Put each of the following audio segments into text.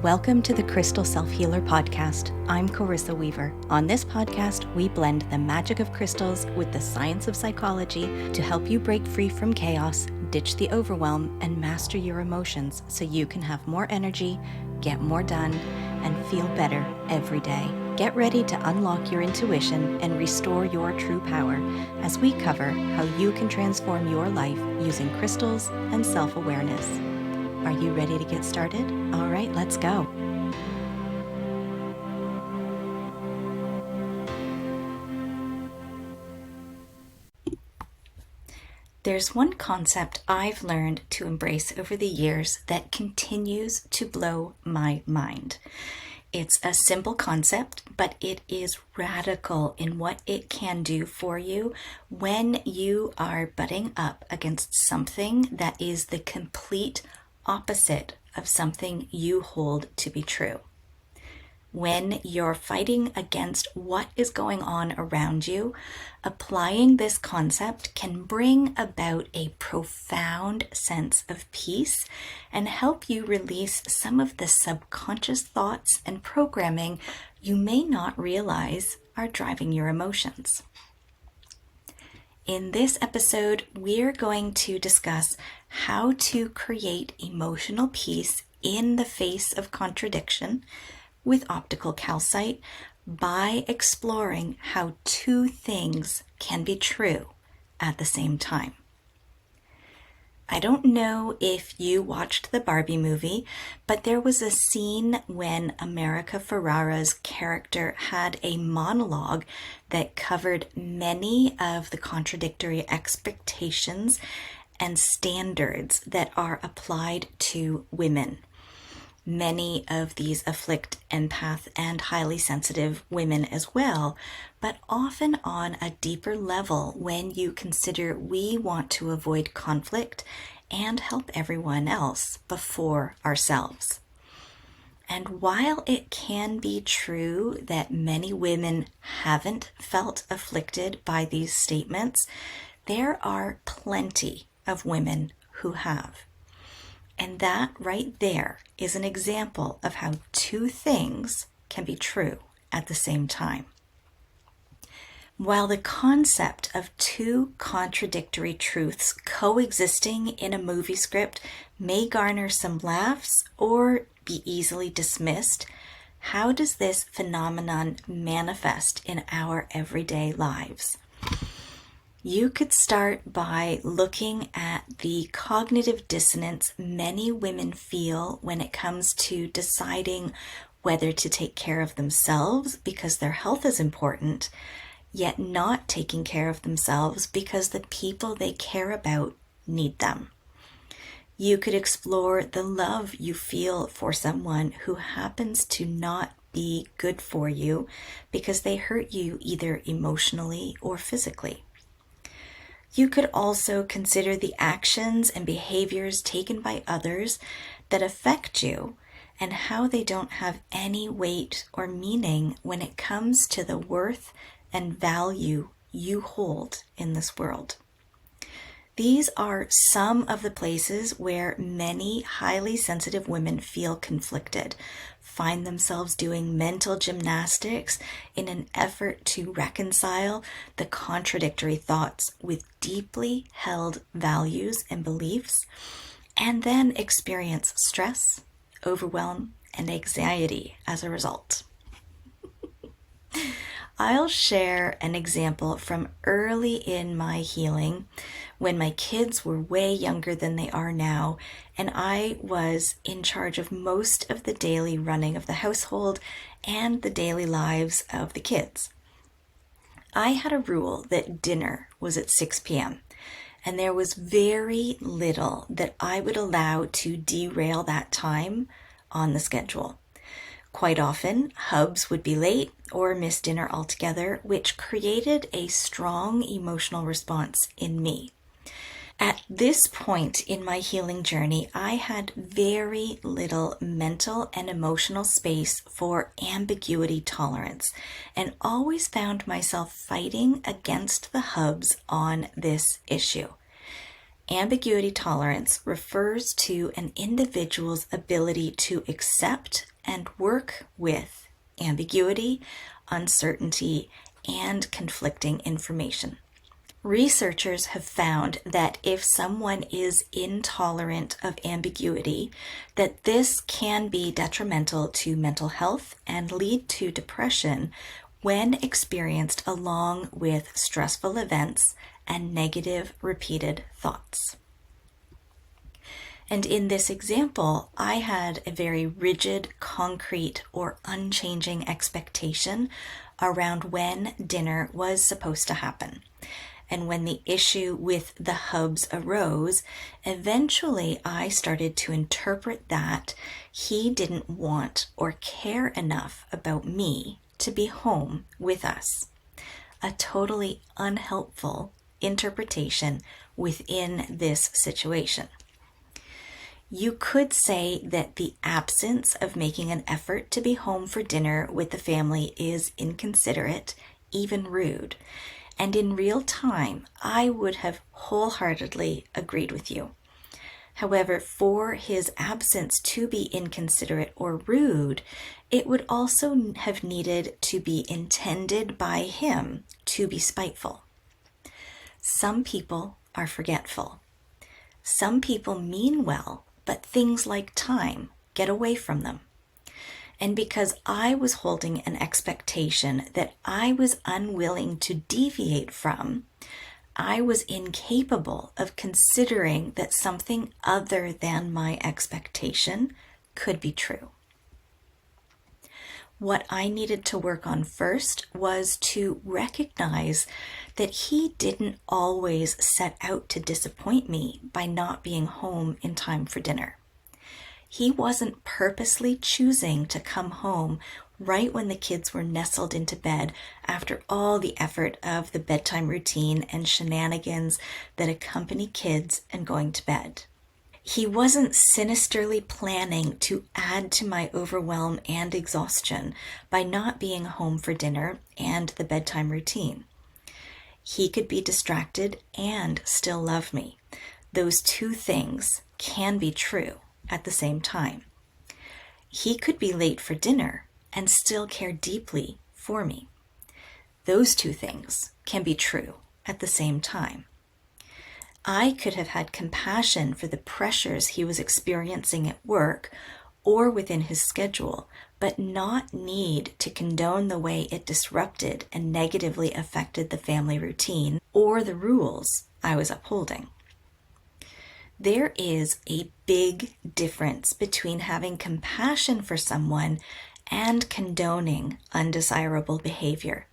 Welcome to the Crystal Self-Healer Podcast. I'm Corissa Weaver. On this podcast, we blend the magic of crystals with the science of psychology to help you break free from chaos, ditch the overwhelm, and master your emotions so you can have more energy, get more done, and feel better every day. Get ready to unlock your intuition and restore your true power as we cover how you can transform your life using crystals and self-awareness. Are you ready to get started? All right, let's go. There's one concept I've learned to embrace over the years that continues to blow my mind. It's a simple concept, but it is radical in what it can do for you when you are butting up against something that is the complete opposite of something you hold to be true. When you're fighting against what is going on around you, applying this concept can bring about a profound sense of peace and help you release some of the subconscious thoughts and programming you may not realize are driving your emotions. In this episode, we're going to discuss how to create emotional peace in the face of contradiction with Optical Calcite by exploring how two things can be true at the same time. I don't know if you watched the Barbie movie, but there was a scene when America Ferrera's character had a monologue that covered many of the contradictory expectations and standards that are applied to women. Many of these afflict empath and highly sensitive women as well, but often on a deeper level when you consider we want to avoid conflict and help everyone else before ourselves. And while it can be true that many women haven't felt afflicted by these statements, there are plenty of women who have. And that right there is an example of how two things can be true at the same time. While the concept of two contradictory truths coexisting in a movie script may garner some laughs or be easily dismissed, how does this phenomenon manifest in our everyday lives? You could start by looking at the cognitive dissonance many women feel when it comes to deciding whether to take care of themselves because their health is important, yet not taking care of themselves because the people they care about need them. You could explore the love you feel for someone who happens to not be good for you because they hurt you either emotionally or physically. You could also consider the actions and behaviors taken by others that affect you and how they don't have any weight or meaning when it comes to the worth and value you hold in this world. These are some of the places where many highly sensitive women feel conflicted, find themselves doing mental gymnastics in an effort to reconcile the contradictory thoughts with deeply held values and beliefs, and then experience stress, overwhelm, and anxiety as a result. I'll share an example from early in my healing when my kids were way younger than they are now, and I was in charge of most of the daily running of the household and the daily lives of the kids. I had a rule that dinner was at 6 p.m., and there was very little that I would allow to derail that time on the schedule. Quite often, hubs would be late or miss dinner altogether, which created a strong emotional response in me. At this point in my healing journey, I had very little mental and emotional space for ambiguity tolerance and always found myself fighting against the hubs on this issue. Ambiguity tolerance refers to an individual's ability to accept and work with ambiguity, uncertainty, and conflicting information. Researchers have found that if someone is intolerant of ambiguity, that this can be detrimental to mental health and lead to depression when experienced along with stressful events and negative repeated thoughts. And in this example, I had a very rigid, concrete, or unchanging expectation around when dinner was supposed to happen. And when the issue with the hubs arose, eventually I started to interpret that he didn't want or care enough about me to be home with us. A totally unhelpful interpretation within this situation. You could say that the absence of making an effort to be home for dinner with the family is inconsiderate, even rude. And in real time, I would have wholeheartedly agreed with you. However, for his absence to be inconsiderate or rude, it would also have needed to be intended by him to be spiteful. Some people are forgetful. Some people mean well, but things like time get away from them. And because I was holding an expectation that I was unwilling to deviate from, I was incapable of considering that something other than my expectation could be true. What I needed to work on first was to recognize that he didn't always set out to disappoint me by not being home in time for dinner. He wasn't purposely choosing to come home right when the kids were nestled into bed after all the effort of the bedtime routine and shenanigans that accompany kids and going to bed. He wasn't sinisterly planning to add to my overwhelm and exhaustion by not being home for dinner and the bedtime routine. He could be distracted and still love me. Those two things can be true at the same time. He could be late for dinner and still care deeply for me. Those two things can be true at the same time. I could have had compassion for the pressures he was experiencing at work or within his schedule, but not need to condone the way it disrupted and negatively affected the family routine or the rules I was upholding. There is a big difference between having compassion for someone and condoning undesirable behavior.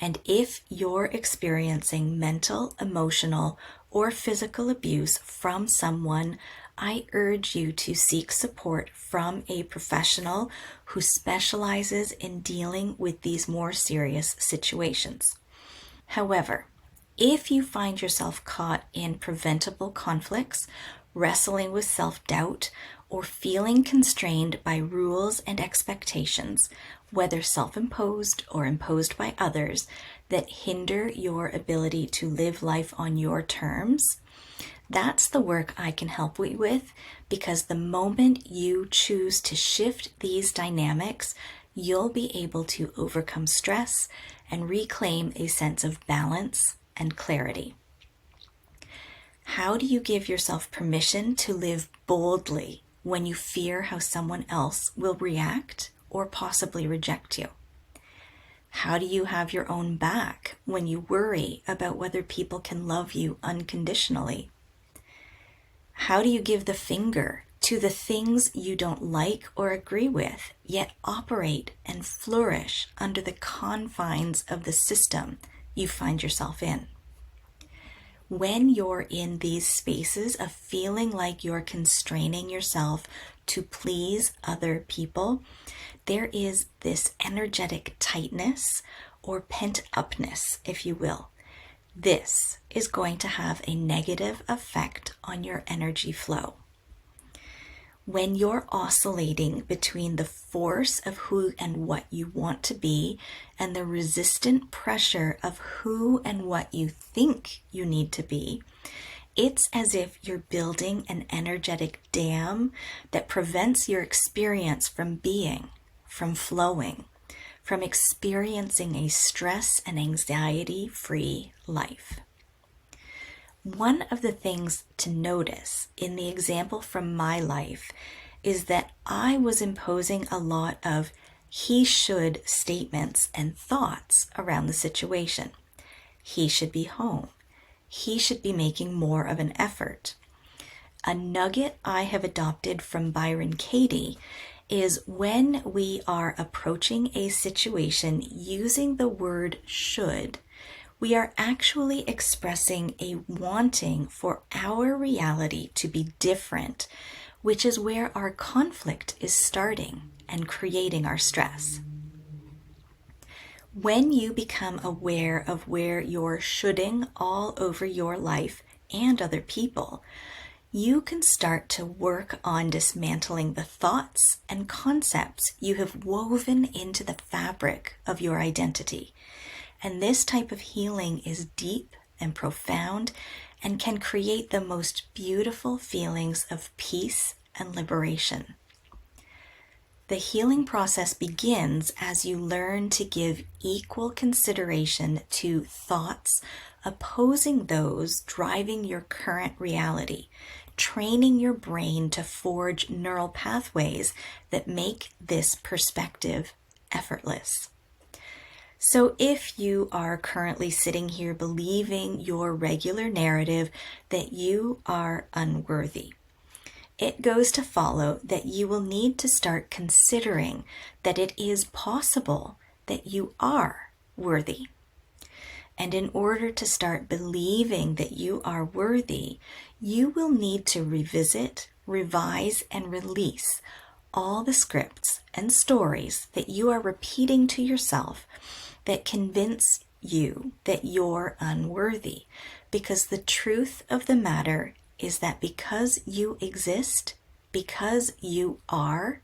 And if you're experiencing mental, emotional, or physical abuse from someone, I urge you to seek support from a professional who specializes in dealing with these more serious situations. However, if you find yourself caught in preventable conflicts, wrestling with self-doubt, or feeling constrained by rules and expectations, whether self-imposed or imposed by others, that hinder your ability to live life on your terms, that's the work I can help you with, because the moment you choose to shift these dynamics, you'll be able to overcome stress and reclaim a sense of balance and clarity. How do you give yourself permission to live boldly when you fear how someone else will react or possibly reject you? How do you have your own back when you worry about whether people can love you unconditionally? How do you give the finger to the things you don't like or agree with, yet operate and flourish under the confines of the system you find yourself in? When you're in these spaces of feeling like you're constraining yourself to please other people, there is this energetic tightness or pent-upness, if you will. This is going to have a negative effect on your energy flow. When you're oscillating between the force of who and what you want to be and the resistant pressure of who and what you think you need to be, It's as if you're building an energetic dam that prevents your experience from being, from flowing, from experiencing a stress and anxiety-free life. One of the things to notice in the example from my life is that I was imposing a lot of he should statements and thoughts around the situation. He should be home. He should be making more of an effort. A nugget I have adopted from Byron Katie is when we are approaching a situation using the word should, we are actually expressing a wanting for our reality to be different, which is where our conflict is starting and creating our stress. When you become aware of where you're shoulding all over your life and other people, you can start to work on dismantling the thoughts and concepts you have woven into the fabric of your identity. And this type of healing is deep and profound and can create the most beautiful feelings of peace and liberation. The healing process begins as you learn to give equal consideration to thoughts opposing those driving your current reality, training your brain to forge neural pathways that make this perspective effortless. So if you are currently sitting here believing your regular narrative that you are unworthy, it goes to follow that you will need to start considering that it is possible that you are worthy. And in order to start believing that you are worthy, you will need to revisit, revise, and release all the scripts and stories that you are repeating to yourself that convince you that you're unworthy. Because the truth of the matter is that because you exist, because you are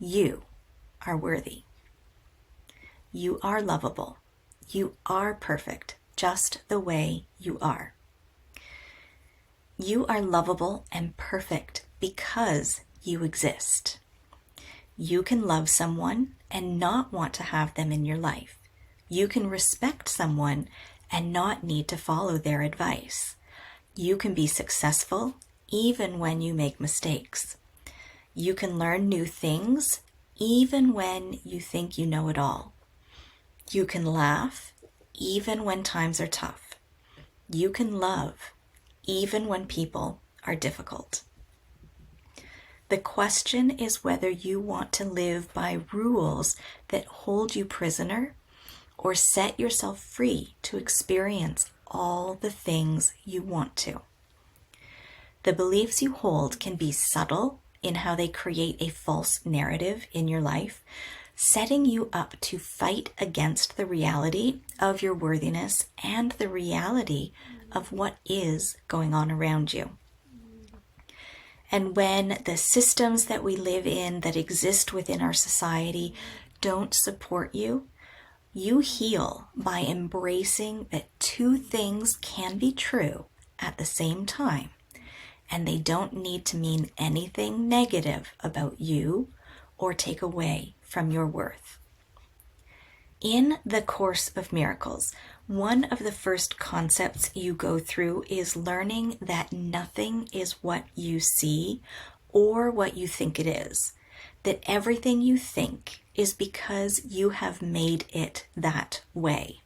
worthy. You are lovable. You are perfect, just the way you are. You are lovable and perfect because you exist. You can love someone and not want to have them in your life. You can respect someone and not need to follow their advice. You can be successful even when you make mistakes. You can learn new things even when you think you know it all. You can laugh even when times are tough. You can love even when people are difficult. The question is whether you want to live by rules that hold you prisoner or set yourself free to experience all the things you want to. The beliefs you hold can be subtle in how they create a false narrative in your life, setting you up to fight against the reality of your worthiness and the reality of what is going on around you. And when the systems that we live in that exist within our society don't support you, you heal by embracing that two things can be true at the same time, and they don't need to mean anything negative about you or take away from your worth. In the Course of Miracles, one of the first concepts you go through is learning that nothing is what you see or what you think it is. That everything you think is because you have made it that way.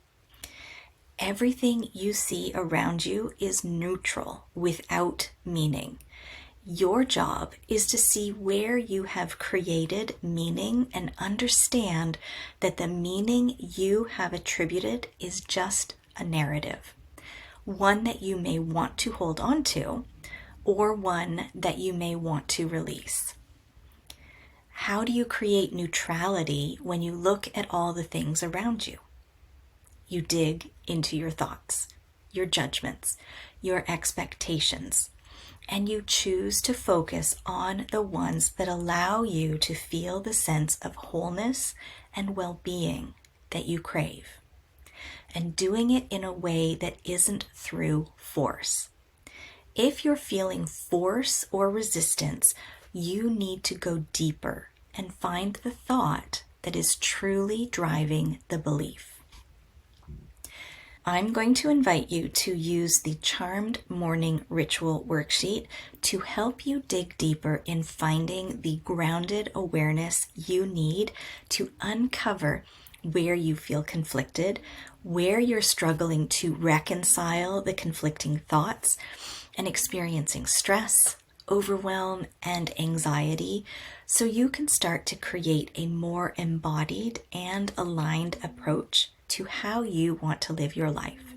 Everything you see around you is neutral, without meaning. Your job is to see where you have created meaning and understand that the meaning you have attributed is just a narrative, one that you may want to hold on to, or one that you may want to release. How do you create neutrality when you look at all the things around you? You dig into your thoughts, your judgments, your expectations, and you choose to focus on the ones that allow you to feel the sense of wholeness and well-being that you crave, and doing it in a way that isn't through force. If you're feeling force or resistance, you need to go deeper and find the thought that is truly driving the belief. I'm going to invite you to use the Charmed Morning Ritual worksheet to help you dig deeper in finding the grounded awareness you need to uncover where you feel conflicted, where you're struggling to reconcile the conflicting thoughts, and experiencing stress, overwhelm, and anxiety, so you can start to create a more embodied and aligned approach to how you want to live your life.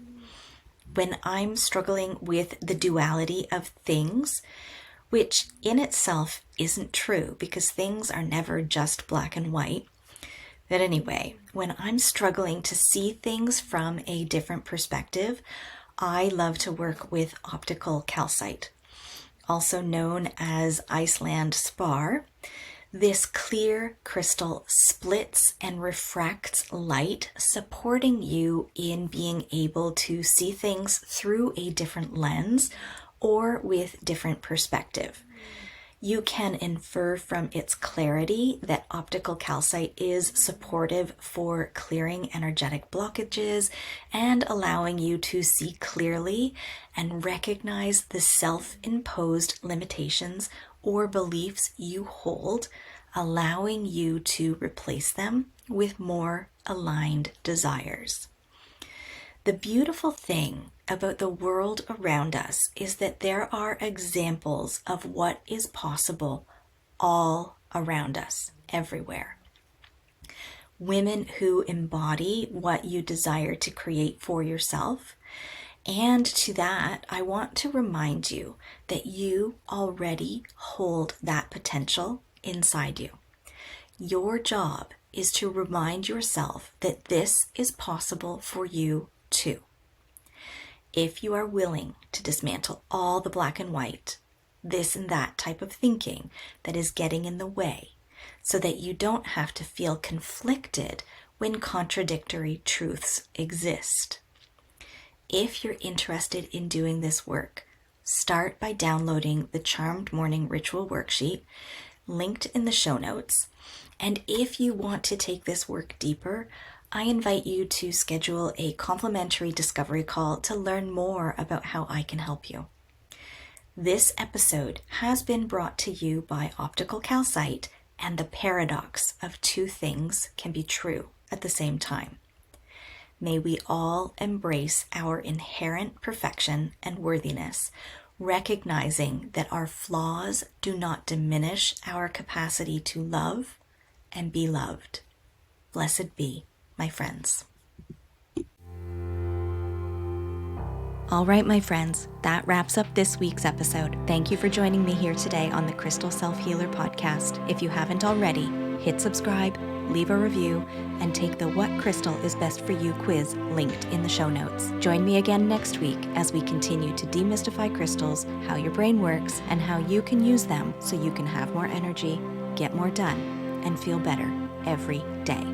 When I'm struggling with the duality of things, which in itself isn't true because things are never just black and white, but anyway, when I'm struggling to see things from a different perspective, I love to work with Optical Calcite, also known as Iceland spar. This clear crystal splits and refracts light, supporting you in being able to see things through a different lens or with different perspective. You can infer from its clarity that optical calcite is supportive for clearing energetic blockages and allowing you to see clearly and recognize the self-imposed limitations or beliefs you hold, allowing you to replace them with more aligned desires. The beautiful thing about the world around us is that there are examples of what is possible all around us, everywhere. Women who embody what you desire to create for yourself. And to that, I want to remind you that you already hold that potential inside you. Your job is to remind yourself that this is possible for you too. If you are willing to dismantle all the black and white, this and that type of thinking that is getting in the way, so that you don't have to feel conflicted when contradictory truths exist. If you're interested in doing this work, start by downloading the Charmed Morning Ritual worksheet, linked in the show notes. And if you want to take this work deeper, I invite you to schedule a complimentary discovery call to learn more about how I can help you. This episode has been brought to you by Optical Calcite and the paradox of two things can be true at the same time. May we all embrace our inherent perfection and worthiness, recognizing that our flaws do not diminish our capacity to love and be loved. Blessed be, my friends. All right, my friends, that wraps up this week's episode. Thank you for joining me here today on the Crystal Self-Healer podcast. If you haven't already, hit subscribe, leave a review, and take the What Crystal is Best for You quiz linked in the show notes. Join me again next week as we continue to demystify crystals, how your brain works, and how you can use them so you can have more energy, get more done, and feel better every day.